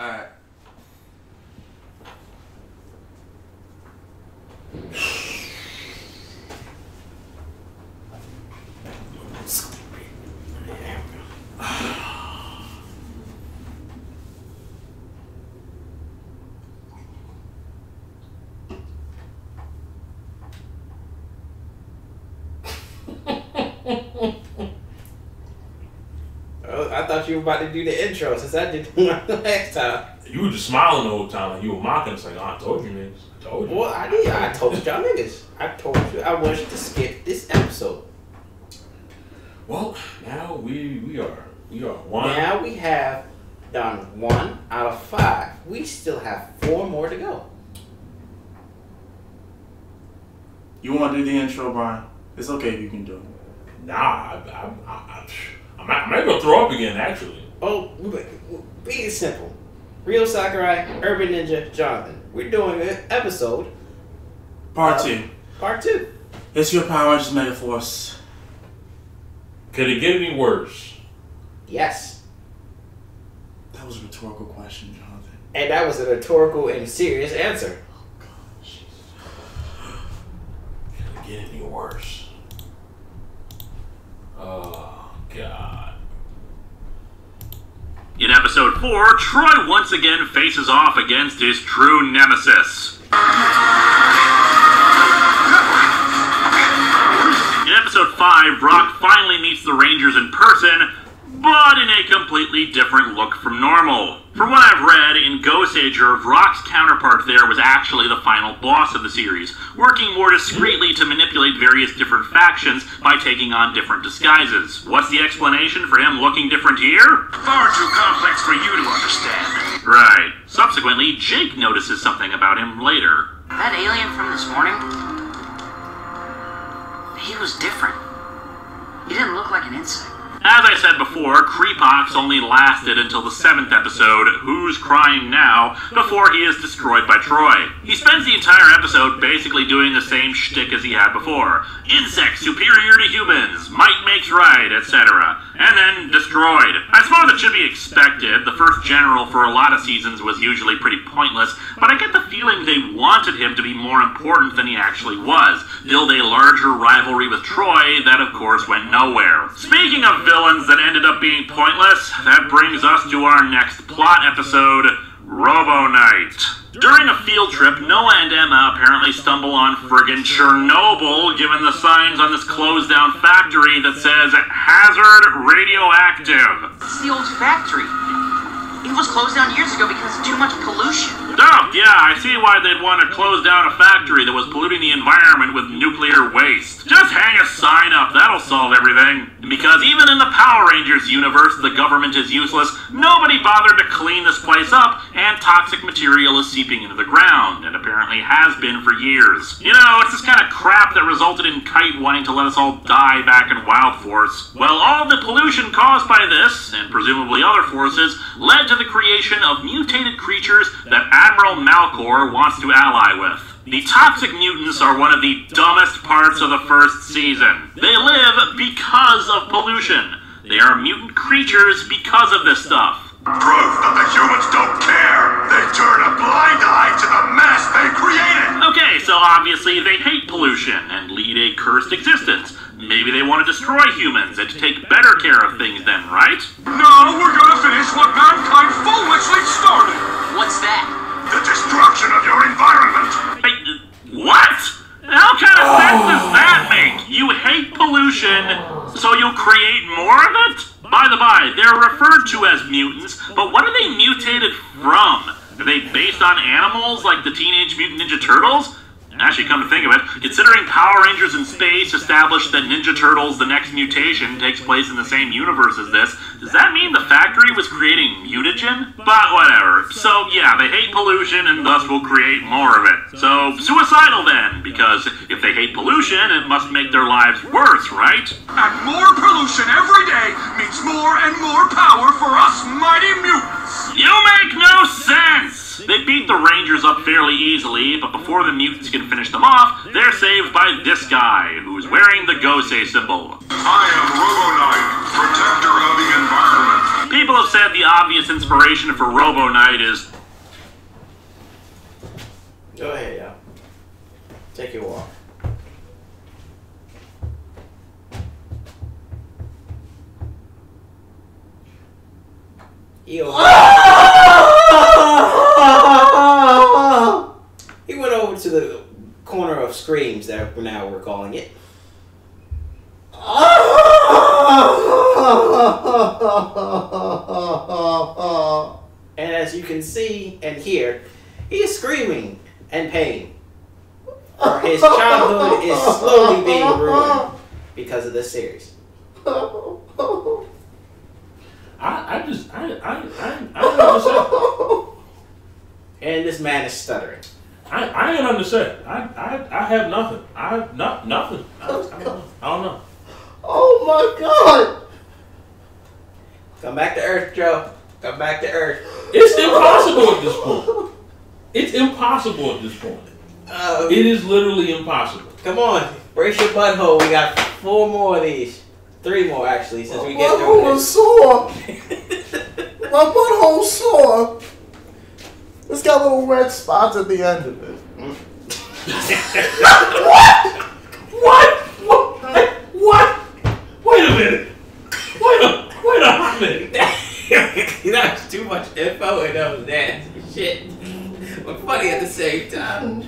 Alright. I thought you were about to do the intro since I did one last time. You were just smiling the whole time like you were mocking us like, oh, I told you niggas. I told you. Well, I did. I told y'all niggas. I told you I want you to skip this episode. Well, now we are one. Now we have done 1 out of 5. We still have 4 more to go. You want to do the intro, Brian? It's okay if you can do it. Nah, I might go throw up again, actually. Oh, be it simple. Real Sakurai, Urban Ninja, Jonathan. We're doing an episode. Part 2. Part 2. It's your Power Rangers Megaforce. Could it get any worse? Yes. That was a rhetorical question, Jonathan. And that was a rhetorical and serious answer. Oh, gosh. Could it get any worse? Oh, God. In episode 4, Troy once again faces off against his true nemesis. In episode 5, Rock finally meets the Rangers in person, but in a completely different look from normal. From what I've read, in Ghost Ager, Rock's counterpart there was actually the final boss of the series, working more discreetly to manipulate various different factions by taking on different disguises. What's the explanation for him looking different here? Far too complex for you to understand. Right. Subsequently, Jake notices something about him later. That alien from this morning, he was different. He didn't look like an insect. As I said before, Creepox only lasted until the 7th episode, Who's Crying Now, before he is destroyed by Troy. He spends the entire episode basically doing the same shtick as he had before. Insects superior to humans, might makes right, etc. And then destroyed. I suppose it should be expected. The first general for a lot of seasons was usually pretty pointless, but I get the feeling they wanted him to be more important than he actually was. Build a larger rivalry with Troy that of course went nowhere. Speaking of villains that ended up being pointless, that brings us to our next plot episode, Robo Knight. During a field trip, Noah and Emma apparently stumble on friggin' Chernobyl, given the signs on this closed-down factory that says hazard radioactive. It's the old factory. It was closed down years ago because of too much pollution. Oh, yeah, I see why they'd want to close down a factory that was polluting the environment with nuclear waste. Just hang a sign up, that'll solve everything. Because even in the Power Rangers universe, the government is useless, nobody bothered to clean this place up, and toxic material is seeping into the ground, and apparently has been for years. You know, it's this kind of crap that resulted in Kite wanting to let us all die back in Wild Force. Well, all the pollution caused by this, and presumably other forces, led to the creation of mutated creatures that Admiral Malcor wants to ally with. The toxic mutants are one of the dumbest parts of the first season. They live because of pollution. They are mutant creatures because of this stuff. Proof that the humans don't care. They turn a blind eye to the mess they created. Okay, so obviously they hate pollution and lead a cursed existence. Maybe they want to destroy humans and to take better care of things then, right? No, we're gonna finish what mankind foolishly started. What's that? The destruction of your environment. Hey, what? How kind of sense does that make? You hate pollution, so you'll create more of it? By the by, they're referred to as mutants, but what are they mutated from? Are they based on animals like the Teenage Mutant Ninja Turtles? Actually, come to think of it, considering Power Rangers in Space established that Ninja Turtles The Next Mutation takes place in the same universe as this, does that mean the factory was creating mutagen? But whatever. So yeah, they hate pollution and thus will create more of it. So suicidal then, because if they hate pollution, it must make their lives worse, right? And more pollution every day means more and more power for us mighty mutants. You make no sense! They beat the Rangers up fairly easily, but before the mutants can finish them off, they're saved by this guy, who's wearing the Gosei symbol. I am Robo Knight, protector of the environment. people have said the obvious inspiration for Robo Knight is... Go ahead, y'all. Take your walk. He went over to the corner of Screams that now we're calling it. And as you can see and hear, he is screaming in pain. For his childhood is slowly being ruined because of this series. I don't understand. And this man is stuttering. I ain't understand. I have nothing. Nothing. I don't know. Oh my God! Come back to Earth, Joe. Come back to Earth. It's impossible at this point. It's impossible at this point. It is literally impossible. Come on, brace your butthole. We got 4 more of these. 3 more actually, since we get My through butthole this. sore. My butthole's sore. It's got little red spots at the end of it. What? Wait a minute. Wait a minute. That was too much info and that was nasty shit. But funny at the same time.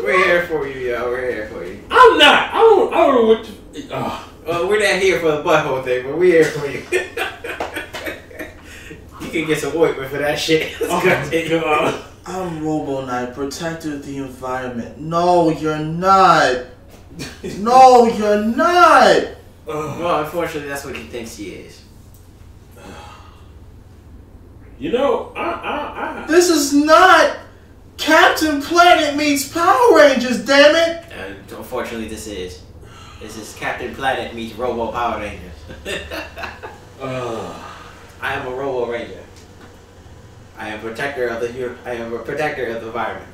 We're here for you, yo. We're here for you. I'm not. I don't know what to... Well, we're not here for the butthole thing, but we're here for you. You can get some ointment for that shit. I'm Robo Knight, protector of the environment. No, you're not. No, you're not. Well, unfortunately, that's what he thinks he is. You know, This is not Captain Planet meets Power Rangers, damn it. Unfortunately, this is. This is Captain Planet meets Robo Power Rangers. I am a Robo Ranger. I am a protector of the environment.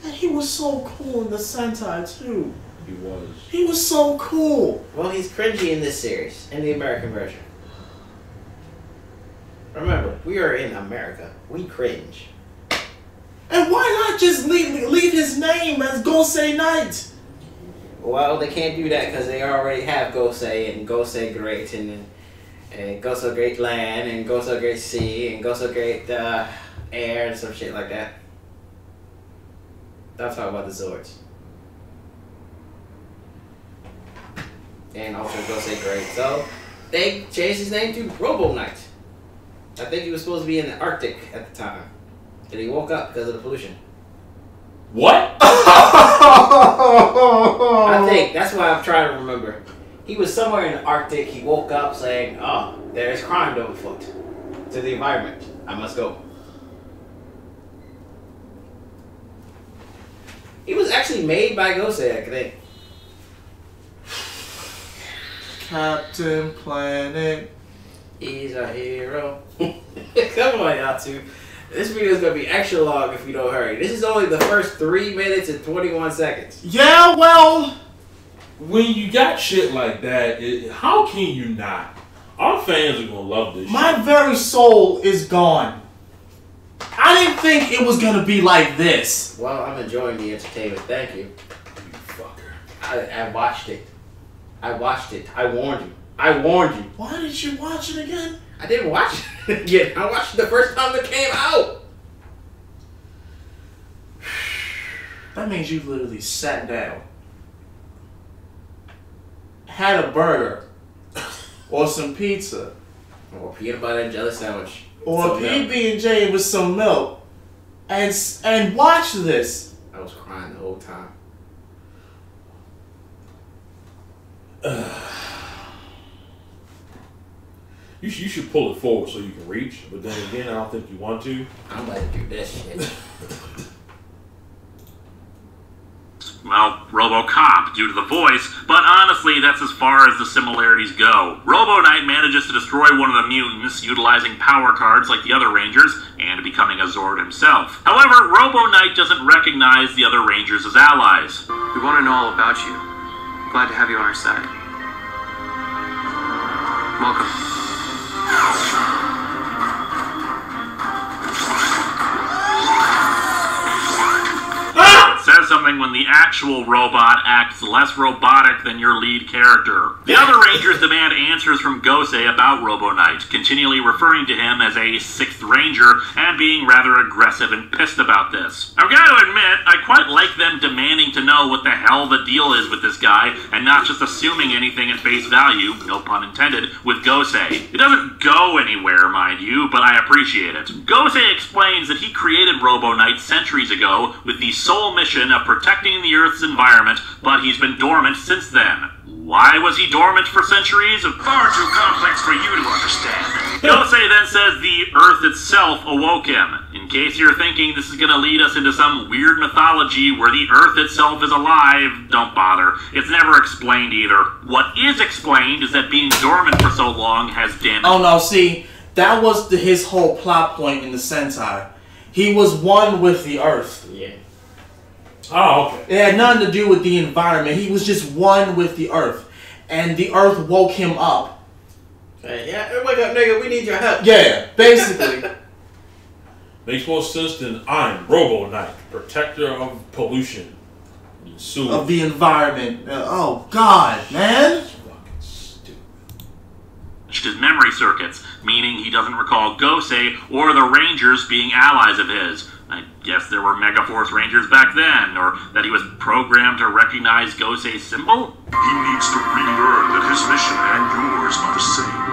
And he was so cool in the Sentai too. He was. He was so cool. Well, he's cringy in this series, in the American version. Remember, we are in America. We cringe. And why not just leave his name as Gosei Knight? Well, they can't do that because they already have Gosei and Gosei Great and Gosei Great Land and Gosei Great Sea and Gosei Great Air and some shit like that. I'm talking about the Zords. And also Gosei Great. So, they changed his name to Robo Knight. I think he was supposed to be in the Arctic at the time. And he woke up because of the pollution. What? I think that's why I'm trying to remember. He was somewhere in the Arctic. He woke up saying, "Oh, there is crime afoot to the environment. I must go." He was actually made by Gosei, I think. Captain Planet. He's a hero. Come on, y'all two. This video is gonna be extra long if we don't hurry. This is only the first 3 minutes and 21 seconds. Yeah, well, When you got shit like that, how can you not? Our fans are gonna love this my shit. very soul is gone. I didn't think it was gonna be like this. Well, I'm enjoying the entertainment. Thank you. You fucker. I watched it. I watched it. I warned you. I warned you. Why did you watch it again? I didn't watch it again. I watched it the first time it came out. That means you literally sat down, had a burger, or some pizza, Or peanut butter and jelly sandwich. or So, a PB&J with some milk, and watch this. I was crying the whole time. You should pull it forward so you can reach, but then again, I don't think you want to. I'm about to do this shit. Well, RoboCop due to the voice, but honestly, that's as far as the similarities go. Robo Knight manages to destroy one of the mutants, utilizing power cards like the other Rangers, and becoming a Zord himself. However, Robo Knight doesn't recognize the other Rangers as allies. We want to know all about you. Glad to have you on our side. welcome. Says something when the actual robot acts less robotic than your lead character. The other Rangers demand answers from Gosei about Robo Knight, continually referring to him as a 6th Ranger and being rather aggressive and pissed about this. I've got to admit, I quite like them demanding to know what the hell the deal is with this guy and not just assuming anything at face value, no pun intended, with Gosei. It doesn't go anywhere, mind you, but I appreciate it. Gosei explains that he created Robo Knight centuries ago with the sole mission of protecting the Earth's environment, but he's been dormant since then. Why was he dormant for centuries? Far too complex for you to understand. Gosei then says the Earth itself awoke him. In case you're thinking this is going to lead us into some weird mythology where the Earth itself is alive, don't bother. It's never explained either. What is explained is that being dormant for so long has damaged... Oh no, see, that was his whole plot point in the Sentai. He was one with the Earth. Yeah. Oh, okay. It had nothing to do with the environment. He was just one with the Earth. And the Earth woke him up. Hey, yeah, wake up, nigga. We need your help. Yeah, basically. Makes more sense than I'm Robo Knight, protector of pollution. Of the environment. Oh, God, man. Fucking stupid. his memory circuits, meaning he doesn't recall Gosei or the Rangers being allies of his. I guess there were Megaforce Rangers back then, or that he was programmed to recognize Gosei's symbol? He needs to relearn that his mission and yours are the same.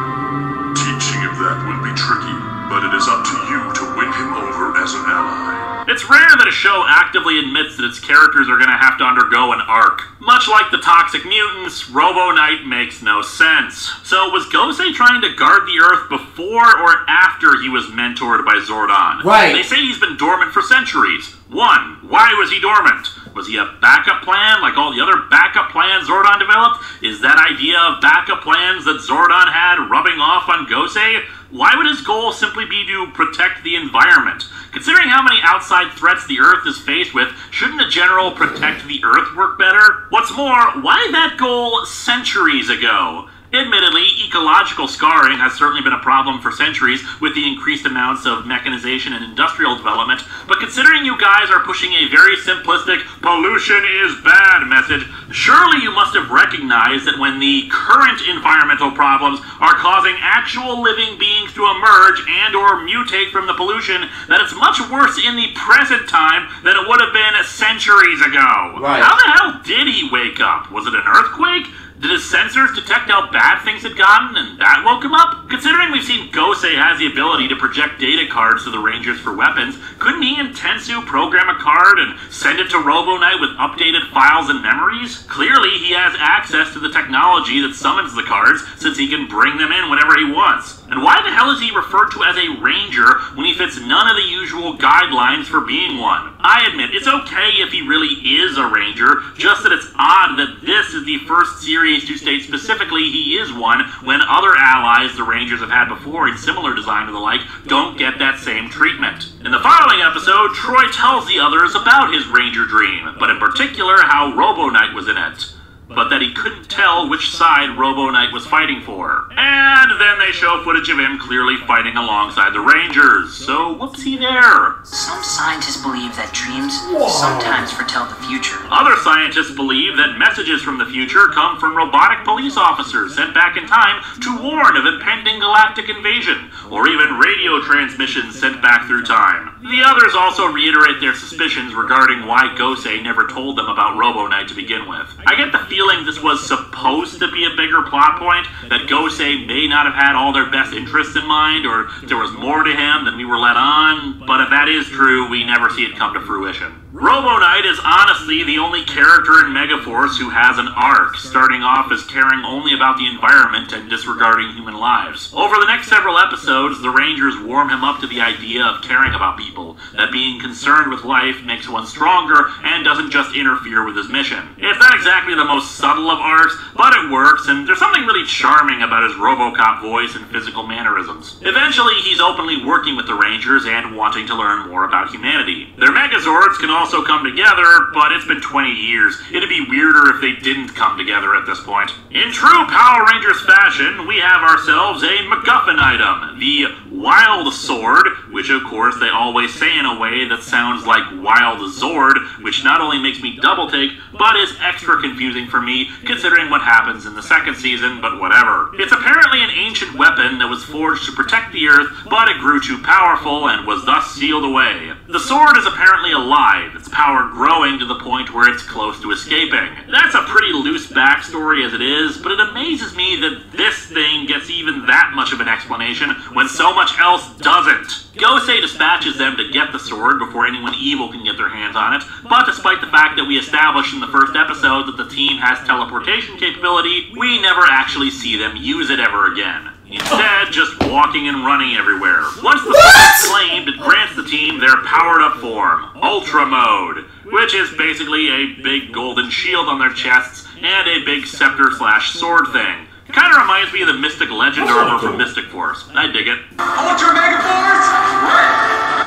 Teaching him that will be tricky, but it is up to you to win him over as an ally. It's rare that a show actively admits that its characters are going to have to undergo an arc. Much like the Toxic Mutants, Robo Knight makes no sense. So was Gosei trying to guard the Earth before or after he was mentored by Zordon? Right. They say he's been dormant for centuries. 1. Why was he dormant? Was he a backup plan like all the other backup plans Zordon developed? Is that idea of backup plans that Zordon had rubbing off on Gosei? Why would his goal simply be to protect the environment? Considering how many outside threats the Earth is faced with, shouldn't a general protect the Earth work better? What's more, why that goal centuries ago? Admittedly, ecological scarring has certainly been a problem for centuries with the increased amounts of mechanization and industrial development, but considering you guys are pushing a very simplistic pollution is bad message, surely you must have recognized that when the current environmental problems are causing actual living beings to emerge and or mutate from the pollution, that it's much worse in the present time than it would have been centuries ago. Right. How the hell did he wake up? Was it an earthquake? Did his sensors detect how bad things had gotten, and that woke him up? Considering we've seen Gosei has the ability to project data cards to the Rangers for weapons, couldn't he and Tensu program a card and send it to Robo Knight with updated files and memories? Clearly, he has access to the technology that summons the cards, since he can bring them in whenever he wants. And why the hell is he referred to as a Ranger when he fits none of the usual guidelines for being one? I admit, it's okay if he really is a Ranger, just that it's odd that this is the first series to state specifically he is one, when other allies the Rangers have had before in similar design and the like don't get that same treatment. In the following episode, Troy tells the others about his Ranger dream, but in particular how Robo Knight was in it, but that he couldn't tell which side Robo Knight was fighting for. And then they show footage of him clearly fighting alongside the Rangers, so whoopsie there. Some scientists believe that dreams sometimes foretell the future. Other scientists believe that messages from the future come from robotic police officers sent back in time to warn of impending galactic invasion, or even radio transmissions sent back through time. The others also reiterate their suspicions regarding why Gosei never told them about Robo Knight to begin with. I get the feeling this was supposed to be a bigger plot point, that Gosei may not have had all their best interests in mind, or there was more to him than we were let on, but if that is true, we never see it come to fruition. Robo Knight is honestly the only character in Megaforce who has an arc, starting off as caring only about the environment and disregarding human lives. Over the next several episodes, the Rangers warm him up to the idea of caring about people people, that being concerned with life makes one stronger and doesn't just interfere with his mission. It's not exactly the most subtle of arts, but it works, and there's something really charming about his RoboCop voice and physical mannerisms. Eventually, he's openly working with the Rangers and wanting to learn more about humanity. Their Megazords can also come together, but it's been 20 years. It'd be weirder if they didn't come together at this point. In true Power Rangers fashion, we have ourselves a MacGuffin item, the Wild Sword, which of course they always say in a way that sounds like Wild Zord, which not only makes me double take, but is extra confusing for me considering what happens in the second season, but whatever. It's apparently an ancient weapon that was forged to protect the Earth, but it grew too powerful and was thus sealed away. The sword is apparently alive, its power growing to the point where it's close to escaping. That's a pretty loose backstory as it is, but it amazes me that this thing gets even that much of an explanation when so much else doesn't. Gosei dispatches them to get the sword before anyone evil can get their hands on it, but despite the fact that we established in the first episode that the team has teleportation capability, we never actually see them use it ever again. Instead, just walking and running everywhere. Once the sword is claimed, it grants the team their powered-up form, Ultra Mode, which is basically a big golden shield on their chests and a big scepter/sword thing. Kind of reminds me of the Mystic Legend armor from Mystic Force. I dig it. Ultra Megaforce!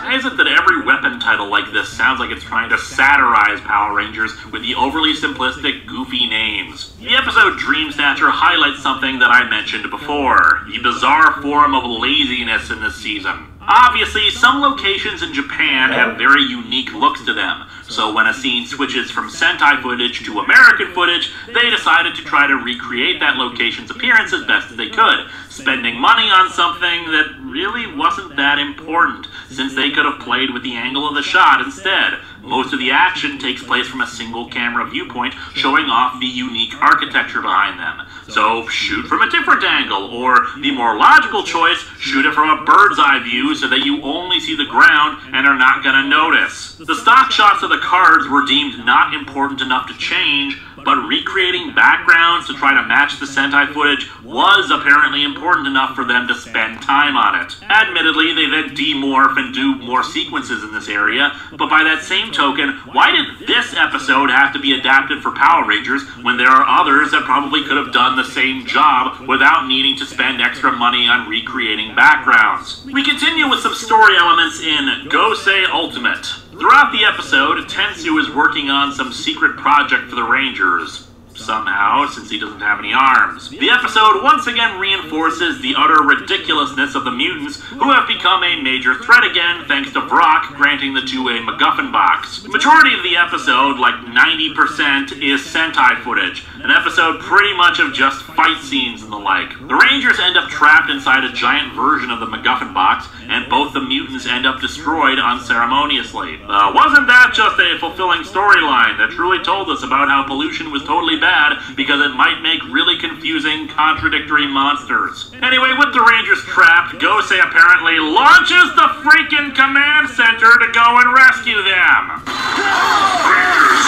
Why is it that every weapon title like this sounds like it's trying to satirize Power Rangers with the overly simplistic, goofy names? The episode Dream Snatcher highlights something that I mentioned before, the bizarre form of laziness in this season. Obviously, some locations in Japan have very unique looks to them, so when a scene switches from Sentai footage to American footage, they decided to try to recreate that location's appearance as best as they could, spending money on something that really wasn't that important, since they could have played with the angle of the shot instead. Most of the action takes place from a single camera viewpoint, showing off the unique architecture behind them. So shoot from a different angle, or the more logical choice, shoot it from a bird's eye view so that you only see the ground and are not gonna notice. The stock shots of the cards were deemed not important enough to change, but recreating backgrounds to try to match the Sentai footage was apparently important enough for them to spend time on it. Admittedly, they then demorph and do more sequences in this area, but by that same token, why did this episode have to be adapted for Power Rangers when there are others that probably could have done the same job without needing to spend extra money on recreating backgrounds? We continue with some story elements in Gosei Ultimate. Throughout the episode, Tensu is working on some secret project for the Rangers. Somehow, since he doesn't have any arms. The episode once again reinforces the utter ridiculousness of the mutants, who have become a major threat again thanks to Brock granting the two a MacGuffin box. The majority of the episode, like 90%, is Sentai footage, an episode pretty much of just fight scenes and the like. The Rangers end up trapped inside a giant version of the MacGuffin box, and both the mutants end up destroyed unceremoniously. Wasn't that just a fulfilling storyline that truly told us about how pollution was totally bad because it might make really confusing, contradictory monsters? Anyway, with the Rangers trapped, Gosei apparently launches the freaking command center to go and rescue them. Rangers,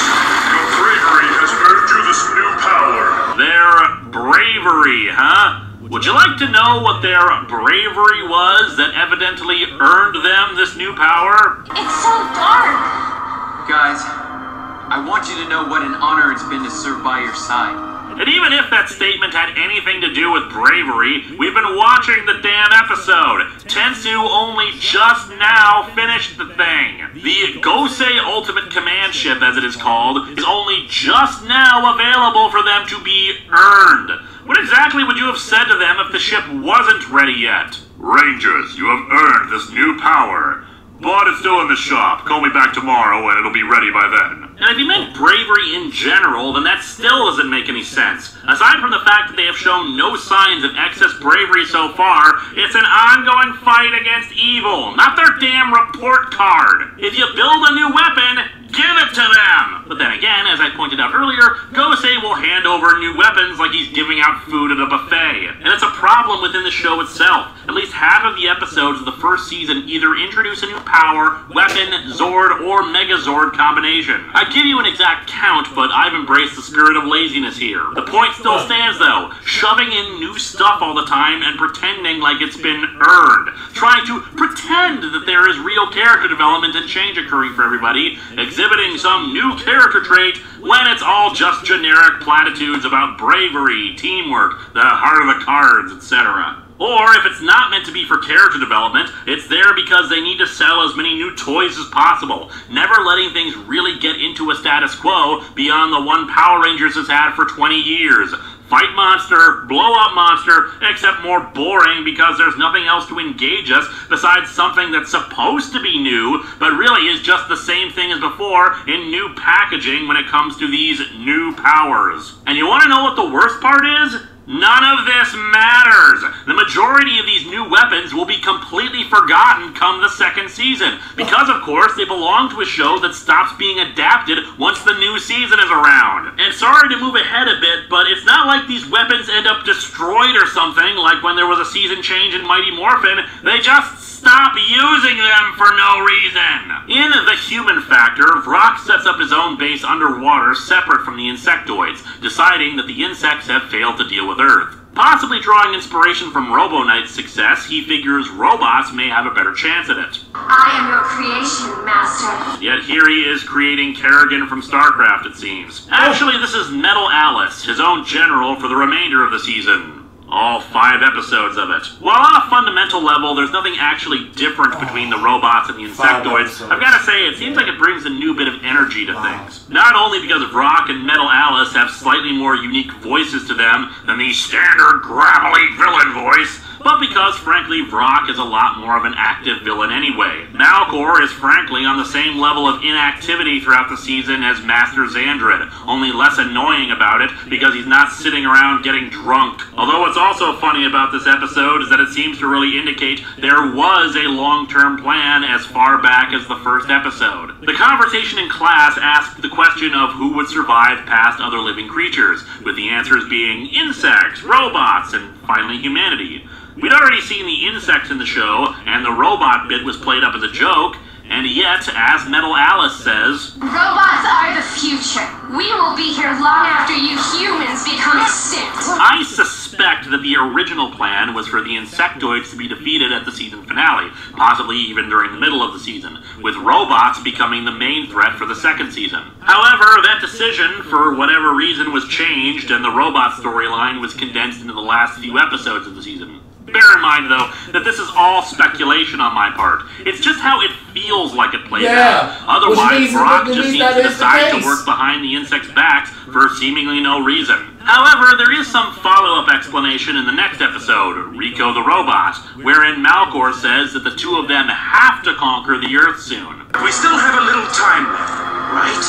your bravery has earned you this new power. Their bravery, huh? Would you like to know what their bravery was that evidently earned them this new power? It's so dark! Guys, I want you to know what an honor it's been to serve by your side. And even if that statement had anything to do with bravery, we've been watching the damn episode. Tensu only just now finished the thing. The Gosei Ultimate Command Ship, as it is called, is only just now available for them to be earned. What exactly would you have said to them if the ship wasn't ready yet? Rangers, you have earned this new power. But it's still in the shop. Call me back tomorrow and it'll be ready by then. And if you meant bravery in general, then that still doesn't make any sense. Aside from the fact that they have shown no signs of excess bravery so far, it's an ongoing fight against evil, not their damn report card. If you build a new weapon, give it to them! But then again, as I pointed out earlier, Gosei will hand over new weapons like he's giving out food at a buffet. And it's a problem within the show itself. At least half of the episodes of the first season either introduce a new power, weapon, Zord, or Megazord combination. I'd give you an exact count, but I've embraced the spirit of laziness here. The point still stands though, shoving in new stuff all the time and pretending like it's been earned. Trying to pretend that there is real character development and change occurring for everybody, exhibiting some new character trait when it's all just generic platitudes about bravery, teamwork, the heart of the cards, etc. Or, if it's not meant to be for character development, it's there because they need to sell as many new toys as possible, never letting things really get into a status quo beyond the one Power Rangers has had for 20 years. Fight monster, blow up monster, except more boring because there's nothing else to engage us besides something that's supposed to be new, but really is just the same thing as before in new packaging when it comes to these new powers. And you want to know what the worst part is? None of this matters! The majority of these new weapons will be completely forgotten come the second season, because of course they belong to a show that stops being adapted once the new season is around. And sorry to move ahead a bit, but it's not like these weapons end up destroyed or something, like when there was a season change in Mighty Morphin. They just stop using them for no reason. In The Human Factor, Vrock sets up his own base underwater separate from the insectoids, deciding that the insects have failed to deal with Earth. Possibly drawing inspiration from Robo Knight's success, he figures robots may have a better chance at it. I am your creation, Master. Yet here he is creating Kerrigan from StarCraft, it seems. Actually, this is Metal Alice, his own general for the remainder of the season. All 5 episodes of it. While on a fundamental level, there's nothing actually different between the robots and the insectoids, I've got to say, it seems like it brings a new bit of energy to things. Not only because Vrock and Metal Alice have slightly more unique voices to them than the standard gravelly villain voice, but because, frankly, Vrock is a lot more of an active villain anyway. Malcor is, frankly, on the same level of inactivity throughout the season as Master Xandred, only less annoying about it because he's not sitting around getting drunk. Although what's also funny about this episode is that it seems to really indicate there was a long-term plan as far back as the first episode. The conversation in class asked the question of who would survive past other living creatures, with the answers being insects, robots, and finally humanity. We'd already seen the insects in the show, and the robot bit was played up as a joke, and yet, as Metal Alice says, robots are the future. We will be here long after you humans become extinct. I suspect that the original plan was for the insectoids to be defeated at the season finale, possibly even during the middle of the season, with robots becoming the main threat for the second season. However, that decision, for whatever reason, was changed, and the robot storyline was condensed into the last few episodes of the season. Bear in mind, though, that this is all speculation on my part. It's just how it feels like it plays out. Otherwise, Vrock just seems to decide to work behind the insects' backs for seemingly no reason. However, there is some follow-up explanation in the next episode, Rico the Robot, wherein Malcor says that the two of them have to conquer the Earth soon. We still have a little time left, right?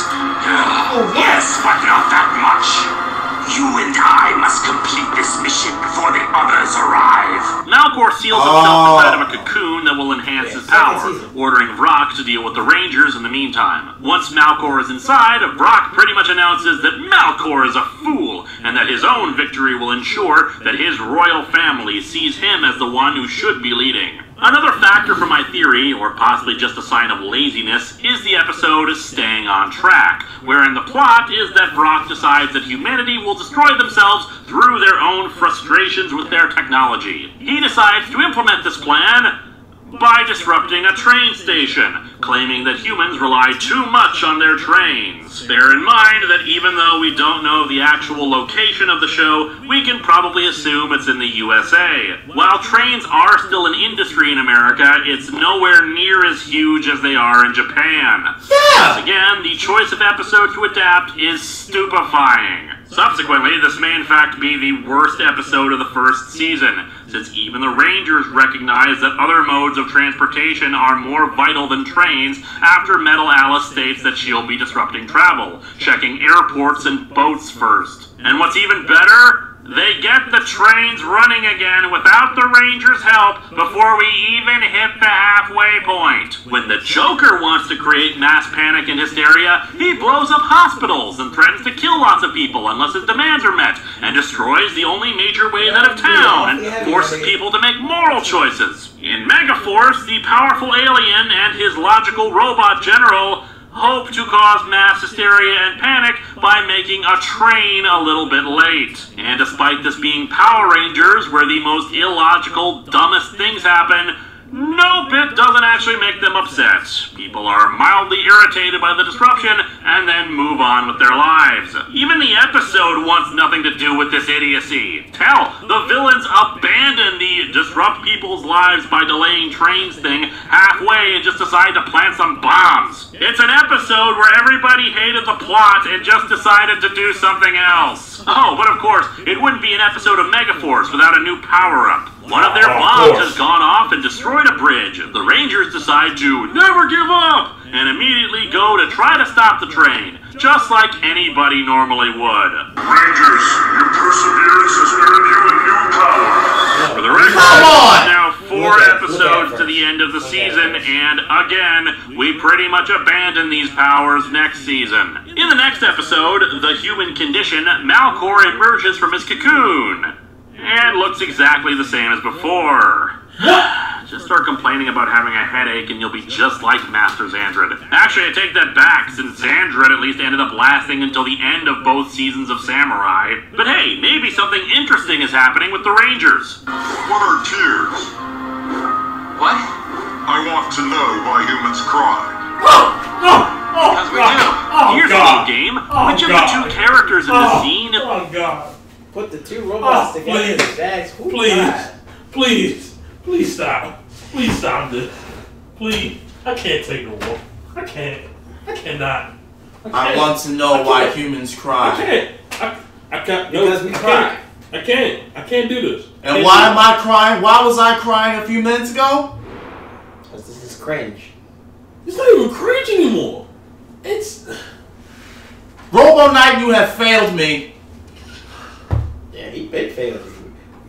Yes, but not that much. You and I must complete this mission before the others arrive. Malcor seals himself inside of a cocoon that will enhance his power, ordering Vrock to deal with the Rangers in the meantime. Once Malcor is inside, Vrock pretty much announces that Malcor is a fool, and that his own victory will ensure that his royal family sees him as the one who should be leading. Another factor for my theory, or possibly just a sign of laziness, is the episode staying on track, wherein the plot is that Vrock decides that humanity will destroy themselves through their own frustrations with their technology. He decides to implement this plan by disrupting a train station, claiming that humans rely too much on their trains. Bear in mind that even though we don't know the actual location of the show, we can probably assume it's in the USA. While trains are still an industry in America, it's nowhere near as huge as they are in Japan. Once again, the choice of episode to adapt is stupefying. Subsequently, this may in fact be the worst episode of the first season, since even the Rangers recognize that other modes of transportation are more vital than trains after Metal Alice states that she'll be disrupting travel, checking airports and boats first. And what's even better? They get the trains running again without the Rangers' help before we even hit the halfway point. When the Joker wants to create mass panic and hysteria, he blows up hospitals and threatens to kill lots of people unless his demands are met, and destroys the only major ways out of town, and forces people to make moral choices. In Megaforce, the powerful alien and his logical robot general hope to cause mass hysteria and panic by making a train a little bit late. And despite this being Power Rangers, where the most illogical, dumbest things happen, nope, it doesn't actually make them upset. People are mildly irritated by the disruption and then move on with their lives. Even the episode wants nothing to do with this idiocy. Hell, the villains abandon the disrupt people's lives by delaying trains thing halfway and just decide to plant some bombs. It's an episode where everybody hated the plot and just decided to do something else. Oh, but of course, it wouldn't be an episode of Megaforce without a new power-up. One of their bombs has gone off and destroyed a bridge. The Rangers decide to never give up and immediately go to try to stop the train, just like anybody normally would. Rangers, your perseverance has earned you a new power. For the record, now 4 episodes to the end of the season, and again, we pretty much abandon these powers next season. In the next episode, The Human Condition, Malcor emerges from his cocoon. And looks exactly the same as before. Just start complaining about having a headache and you'll be just like Master Xandred. Actually, I take that back, since Xandred at least ended up lasting until the end of both seasons of Samurai. But hey, maybe something interesting is happening with the Rangers. What are tears? What? I want to know why humans cry. Because we do. Here's a little game. Which of the 2 characters in the scene... Oh, God. Put the 2 robots together. That's Please stop. Please stop this. Please. I can't take no more. I cannot. I want to know why humans cry. I can't. Because we cry. I can't do this. And why am I crying? Why was I crying a few minutes ago? Because this is cringe. It's not even cringe anymore. It's... Robo Knight, you have failed me. Yeah, he been failed you.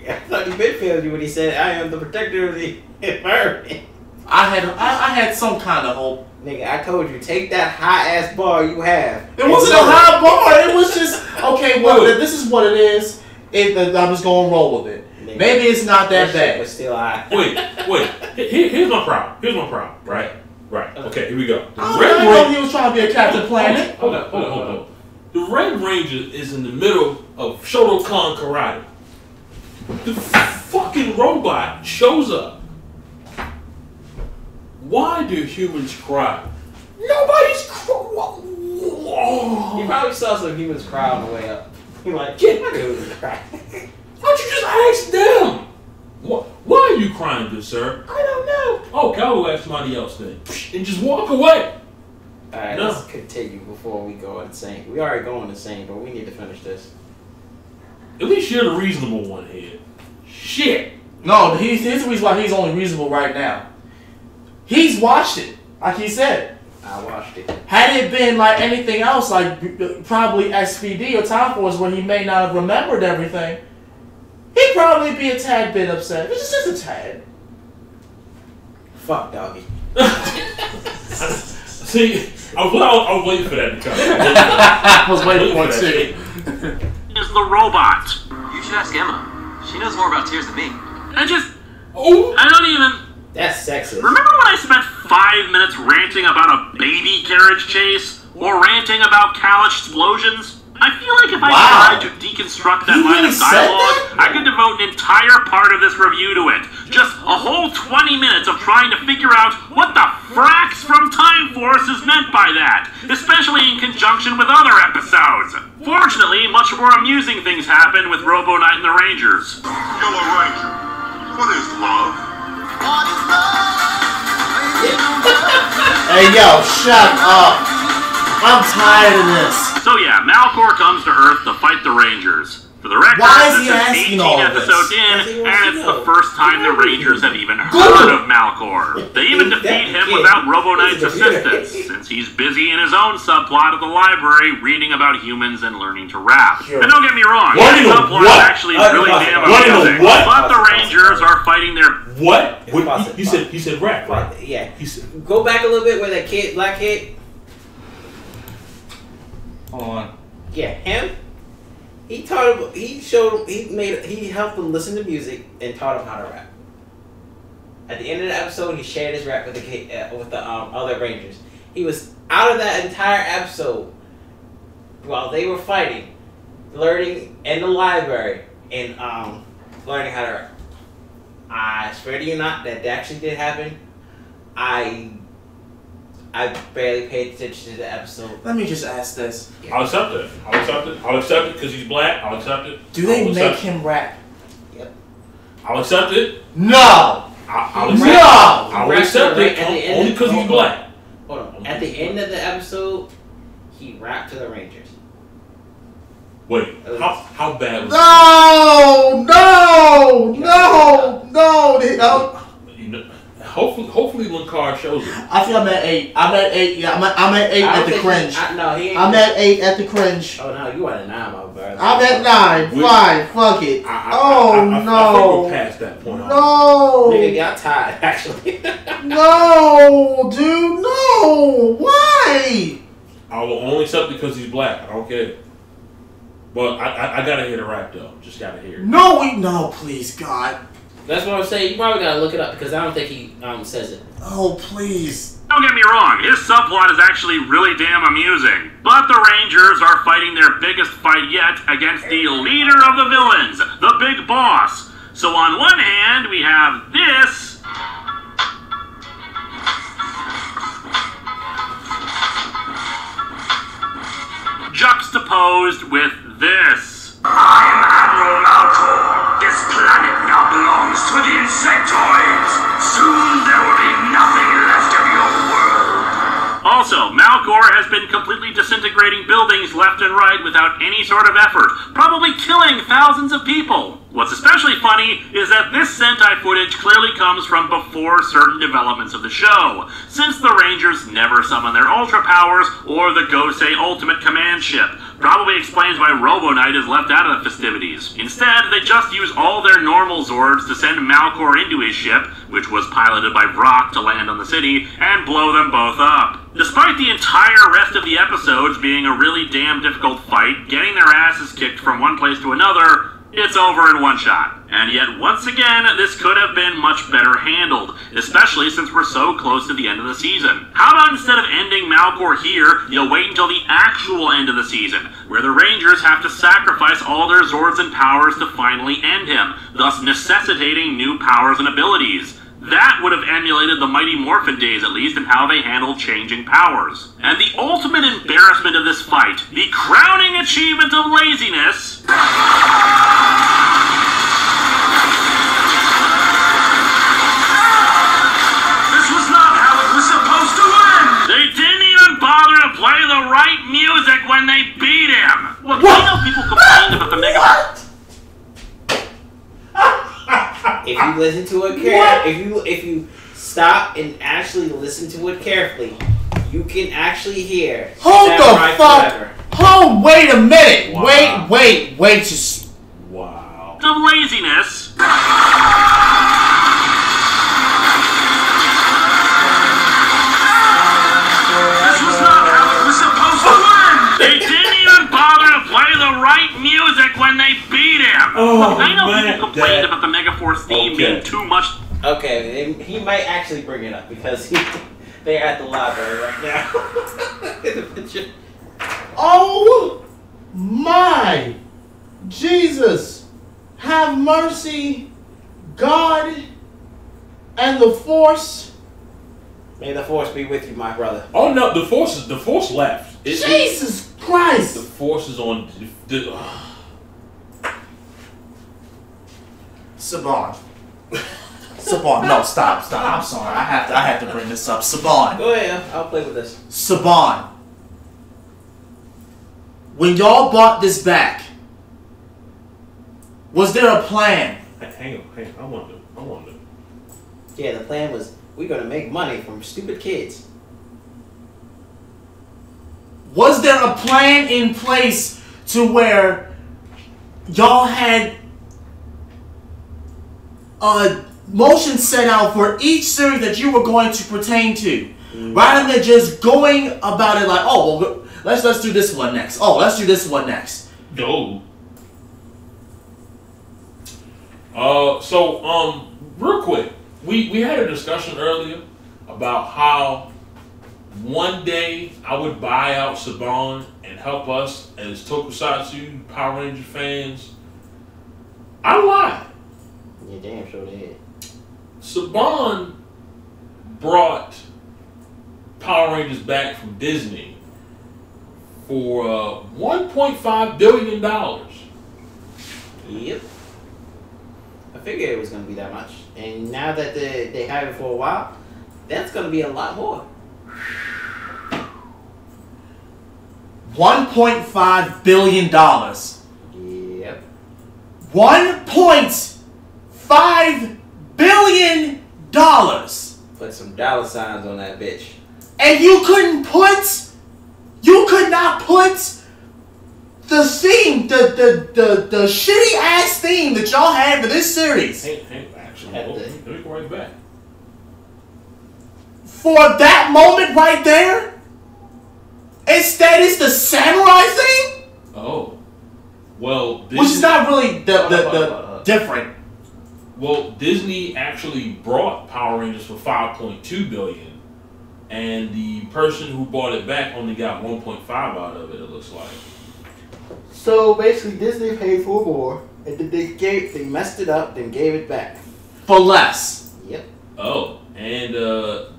I thought he been failed you when he said, I am the protector of the environment. I had some kind of hope. Nigga, I told you, take that high-ass bar you have. It wasn't a high bar. It was just, okay, well, this is what it is. I'm just going to roll with it. Nigga, maybe it's not that bad. But still high. Wait. Here's my problem. Right. Okay, here we go. I know he was trying to be a Captain Planet. Hold on. The Red Ranger is in the middle of Shotokan karate. The fucking robot shows up. Why do humans cry? Nobody's crying. You probably saw some humans cry on the way up. You're like, get my dude to cry. Why don't you just ask them? Why are you crying, good sir? I don't know. Oh, I'll ask somebody else then. And just walk away. Alright, let's continue before we go insane. We already going insane, but we need to finish this. At least you're the reasonable one here. Shit. No, here's the reason why he's only reasonable right now. He's watched it, like he said. I watched it. Had it been like anything else, like probably SPD or Time Force, where he may not have remembered everything, he'd probably be a tad bit upset. It's just a tad. Fuck, doggy. See, I was waiting for that to come. I was waiting for it too. Is the robot. You should ask Emma. She knows more about tears than me. I don't even... That's sexist. Remember when I spent 5 minutes ranting about a baby carriage chase? Or ranting about cow explosions? I feel like if I tried to deconstruct that line of dialogue, I could devote an entire part of this review to it. Just a whole 20 minutes of trying to figure out what the frax from Time Force is meant by that, especially in conjunction with other episodes. Fortunately, much more amusing things happen with Robo Knight and the Rangers. Yellow Ranger, what is love? Hey yo, shut up. I'm tired of this. So yeah, Malcor comes to Earth to fight the Rangers. For the record, Why is he this is asking 18 all of this? episodes in, and it's the first time the Rangers have even heard of Malcor. They even defeat him without Robo Knight's assistance, since he's busy in his own subplot at the library reading about humans and learning to rap. And don't get me wrong, this subplot is actually really damn amusing. But the Rangers are fighting their... What? He said rap, right? Yeah. Go back a little bit where that kid, black kid. Hold on. Yeah, him. He taught him. He helped him listen to music and taught him how to rap. At the end of the episode, he shared his rap with the other Rangers. He was out of that entire episode while they were fighting, learning in the library and learning how to rap. I swear to you not, that actually did happen. I barely paid attention to the episode. Let me just ask this. I'll accept it. I'll accept it because he's black. I'll accept it. Do they make him rap? Yep. I'll accept it. No! I'll accept it only because he's black. Hold on. At the end of the episode, he rapped to the Rangers. Wait, how bad was No! Hopefully Linkara shows it. I think I'm at 8. I'm at 8. Yeah, I'm at 8 at the cringe. I'm at 8 at the cringe. Oh no, you at a 9, my brother. I'm at 9. Fine, fuck it. I think we're past that point. No. Nigga got tired, actually. No, dude, no. Why? I will only accept it because he's black. I don't care. But I gotta hear the rap though. Just gotta hear it. No, please, God. That's what I'm saying. You probably gotta look it up because I don't think he says it. Oh, please. Don't get me wrong, his subplot is actually really damn amusing. But the Rangers are fighting their biggest fight yet against the leader of the villains, the Big Boss. So on one hand, we have this... juxtaposed with this. I am Admiral Malcor. This planet now belongs to the insectoids. Soon there will be nothing left of your world. Also, Malcor has been completely disintegrating buildings left and right without any sort of effort, probably killing thousands of people. What's especially funny is that this Sentai footage clearly comes from before certain developments of the show, since the Rangers never summon their Ultra powers or the Gosei Ultimate Command Ship. Probably explains why Robo Knight is left out of the festivities. Instead, they just use all their normal Zords to send Malcor into his ship, which was piloted by Brock to land on the city, and blow them both up. Despite the entire rest of the episodes being a really damn difficult fight, getting their asses kicked from one place to another, it's over in one shot. And yet, once again, this could have been much better handled, especially since we're so close to the end of the season. How about instead of ending Malcor here, you'll wait until the actual end of the season, where the Rangers have to sacrifice all their Zords and powers to finally end him, thus necessitating new powers and abilities. That would have emulated the Mighty Morphin days, at least, in how they handled changing powers. And the ultimate embarrassment of this fight, the crowning achievement of laziness... This was not how it was supposed to end! They didn't even bother to play the right music when they beat him! Look, I know people complained about the Megaforce. If you listen to it carefully, if you stop and actually listen to it carefully, you can actually hear. Hold the fuck! Hold! Wait a minute! Wow. Wait! Just. Wow. Of laziness. This was not how it was supposed to end! They didn't even bother to play the right music when they beat him! Oh, I know man, people complained about the Megaforce theme being too much. Okay, he might actually bring it up because they're at the library right now. In the picture. Oh my Jesus! Have mercy, God, and the Force. May the Force be with you, my brother. Oh no, the Force left. Jesus Christ! The Force is on. Saban. Saban, no, stop. I'm sorry. I have to bring this up. Saban. Go ahead, I'll play with this. Saban. When y'all bought this back, Was there a plan? Hang on. I wonder. Yeah, the plan was we're gonna make money from stupid kids. Was there a plan in place to where y'all had a motion set out for each series that you were going to pertain to? Rather than just going about it like, oh, well, let's do this one next. Oh, let's do this one next. No. Real quick, we had a discussion earlier about how one day I would buy out Saban and help us as Tokusatsu Power Ranger fans. I lied. You damn sure did. Saban brought Power Rangers back from Disney for $1.5 billion. Yep. I figured it was going to be that much. And now that they have it for a while, that's going to be a lot more. $1.5 billion. Yep. $1.5 billion. Put some dollar signs on that bitch. And you could not put the theme, the shitty ass theme that y'all had for this series. Actually, let me go right back. For that moment right there? Instead, it's the samurai theme? Oh. Well, which is not really the different. Well, Disney actually brought Power Rangers for $5.2 billion, and the person who bought it back only got 1.5 out of it. It looks like. So basically, Disney paid for more, and then they messed it up, then gave it back for less. Yep. Oh, and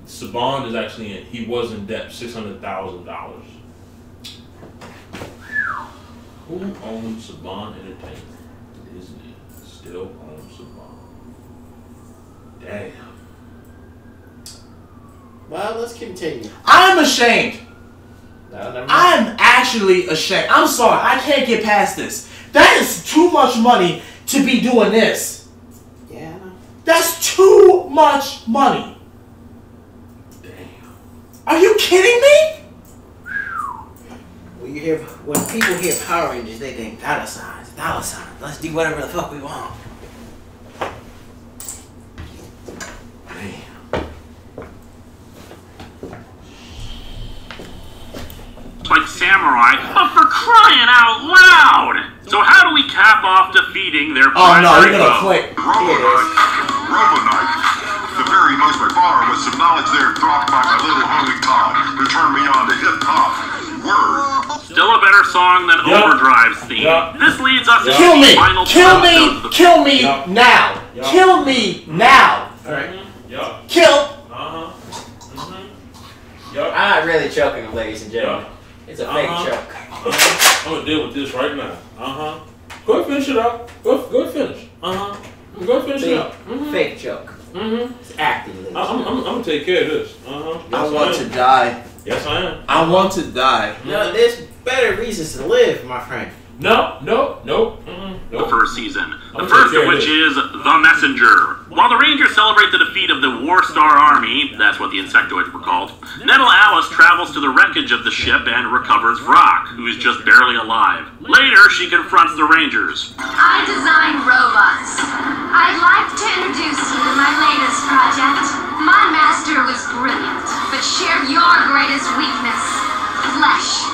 Saban is actually he was in debt $600,000. Who owns Saban Entertainment? Disney still owns Saban. Damn. Well, let's continue. I'm ashamed. No, never mind. I'm actually ashamed. I'm sorry. I can't get past this. That is too much money to be doing this. Yeah, I know. That's too much money. Damn. Are you kidding me? When people hear Power Rangers, they think dollar signs, dollar signs. Let's do whatever the fuck we want. Like samurai, but for crying out loud! So how do we cap off defeating their primary you're gonna click. Robonite. The very noise my father was some knowledge there dropped by my little holy Todd to turn me on to hip-hop. Word. Still a better song than Overdrive's theme. This leads us to Kill me! the final Kill me! Kill me now! Yup. Kill me now! Alright. Yup. Kill! Yup. I'm not really choking, ladies and gentlemen. It's a fake choke. I'm gonna deal with this right now. Go ahead, finish it up. Go ahead, finish. Go ahead, finish it up. Fake choke. It's acting, ladies. I'm gonna take care of this. I want to die. Yes, I am. I want to die. No, there's better reasons to live, my friend. No. The first season. The first of which is The Messenger. While the Rangers celebrate the defeat of the War Star Army, that's what the Insectoids were called, Nettle Alice travels to the wreckage of the ship and recovers Vrock, who is just barely alive. Later, she confronts the Rangers. I design robots. I'd like to introduce you to my latest project. My master was brilliant, but shared your greatest weakness, flesh.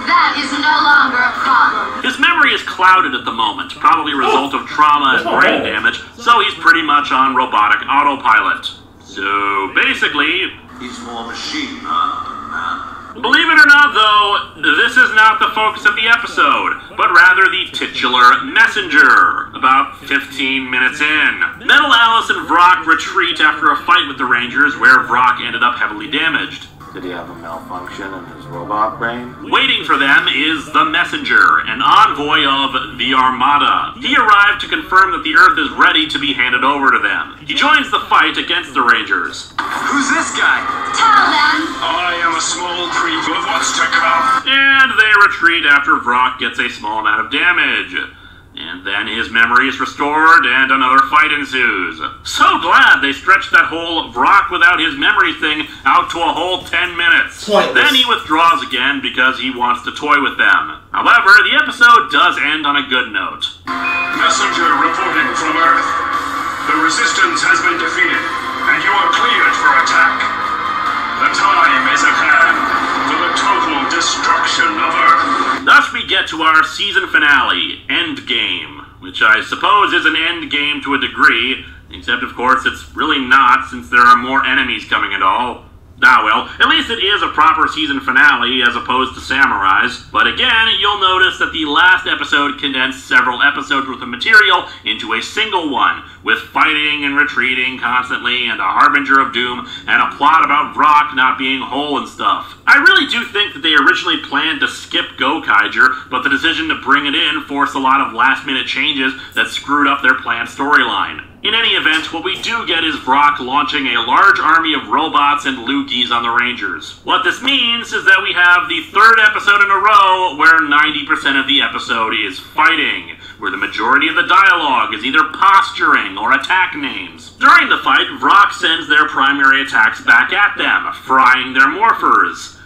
That is no longer a problem. His memory is clouded at the moment, probably a result of trauma and brain damage, so he's pretty much on robotic autopilot. So, basically... He's more machine, huh? Believe it or not, though, this is not the focus of the episode, but rather the titular messenger, about 15 minutes in. Nettle Alice and Vrock retreat after a fight with the Rangers, where Vrock ended up heavily damaged. Did he have a malfunction in his robot brain? Waiting for them is the Messenger, an envoy of the Armada. He arrived to confirm that the Earth is ready to be handed over to them. He joins the fight against the Rangers. Who's this guy? Tell them. I am a small creep of what's to come. And they retreat after Vrock gets a small amount of damage. And then his memory is restored and another fight ensues. So glad they stretched that whole Brock without his memory thing out to a whole 10 minutes. Pointless. Then he withdraws again because he wants to toy with them. However, the episode does end on a good note. Messenger reporting from Earth. The resistance has been defeated, and you are cleared for attack. The time is at hand for the total destruction of Earth. Thus we get to our season finale, Endgame, which I suppose is an end game to a degree, except of course it's really not since there are more enemies coming and all. Ah well, at least it is a proper season finale as opposed to Samurai's. But again, you'll notice that the last episode condensed several episodes worth of material into a single one, with fighting and retreating constantly and a harbinger of doom and a plot about Brock not being whole and stuff. I really do think that they originally planned to skip Gokaiger, but the decision to bring it in forced a lot of last-minute changes that screwed up their planned storyline. In any event, what we do get is Brock launching a large army of robots and Lukis on the Rangers. What this means is that we have the third episode in a row where 90% of the episode is fighting, where the majority of the dialogue is either posturing or attack names. During the fight, Brock sends their primary attacks back at them, frying their morphers.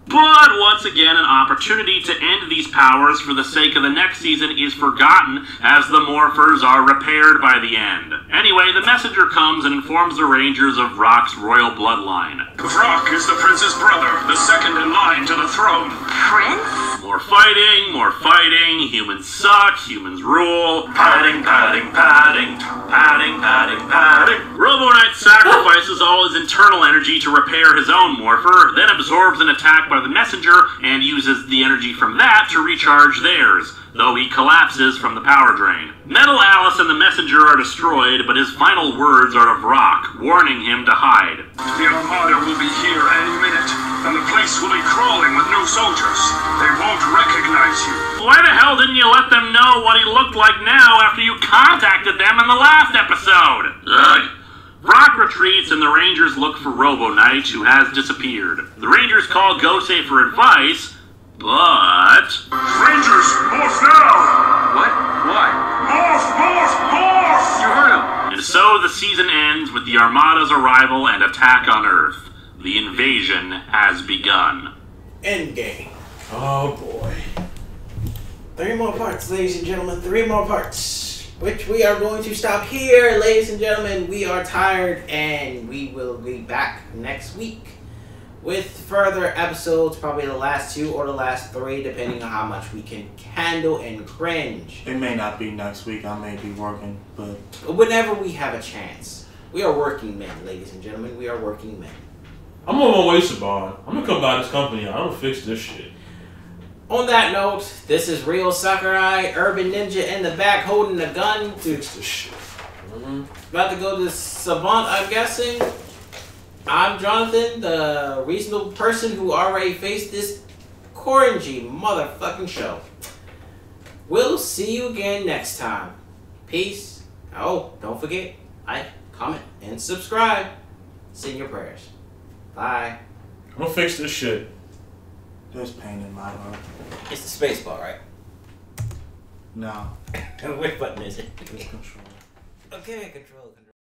But once again, an opportunity to end these powers for the sake of the next season is forgotten, as the morphers are repaired by the end. Anyway, the messenger comes and informs the Rangers of Brock's royal bloodline. Brock is the prince's brother, the second in line to the throne. Prince? More fighting, humans suck, humans rule. Padding, padding, padding, padding, padding, padding. Robo Knight sacrifices all his internal energy to repair his own morpher, then absorbs an attack by the messenger and uses the energy from that to recharge theirs, though he collapses from the power drain. Metal Alice and the messenger are destroyed, but his final words are of Rock, warning him to hide. The Armada will be here any minute, and the place will be crawling with new soldiers. They won't recognize you. Why the hell didn't you let them know what he looked like now after you contacted them in the last episode? Ugh. Brock retreats and the Rangers look for Robo Knight, who has disappeared. The Rangers call Gosei for advice, but... Rangers, morph now! What? Why? Morph, morph, morph! You heard him. And so the season ends with the Armada's arrival and attack on Earth. The invasion has begun. Endgame. Oh boy. 3 more parts, ladies and gentlemen. 3 more parts. Which we are going to stop here, ladies and gentlemen. We are tired, and we will be back next week with further episodes, probably the last 2 or the last 3, depending on how much we can handle and cringe. It may not be next week. I may be working, but Whenever we have a chance. We are working men, ladies and gentlemen. We are working men. I'm on my way, Saban. I'm gonna come by this company. I'm gonna fix this shit. On that note, this is Real Sakurai, Urban Ninja in the back holding the gun. Fix this shit. About to go to Savant, I'm guessing. I'm Jonathan, the reasonable person who already faced this cringy motherfucking show. We'll see you again next time. Peace. Oh, don't forget, like, comment, and subscribe. Send your prayers. Bye. I'm gonna fix this shit. there's pain in my heart. It's the space bar, right? No. Which button is it? It's control. Okay, control.